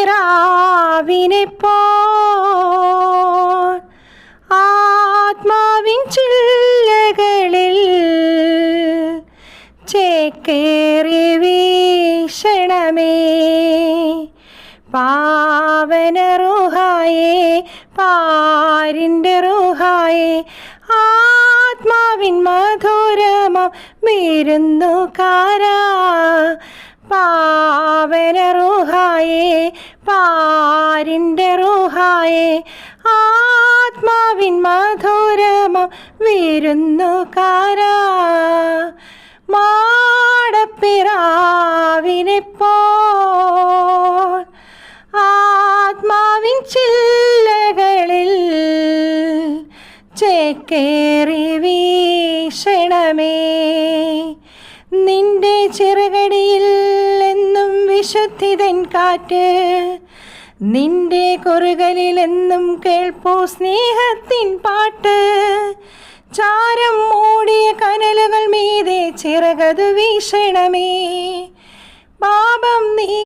മാടപ്പിറാവിനെപ്പോൽ ആത്മാവിൻ ചില്ലകളിൽ ചേക്കേറി വീക്ഷണമേ. പാവന റൂഹായേ, പാരിൻ്റെ റൂഹായേ, ആത്മാവിൻ മധുരമം വിരുന്നുകാരാ. പാവന റൂഹായേ, പാരിൻ്റെ റൂഹായേ, ആത്മാവിൻ മധുരമം വിരുന്നുകാരാ. മാടപ്പിറാവിനെപ്പോൽ ആത്മാവിൻ ചില്ലകളിൽ ചേക്കേറി വീക്ഷണമേ. നിന്റെ ചിറകടിയിൽ എന്നും വിശുദ്ധിതൻ കാറ്റ്, നിന്റെ കുറുകലിലെന്നും കേൾപ്പൂ സ്നേഹത്തിൻ പാട്ട്. ചാരം മൂടിയ കനലുകൾ മീതെ ചിറകതു വീക്ഷണമേ. പാപം നീ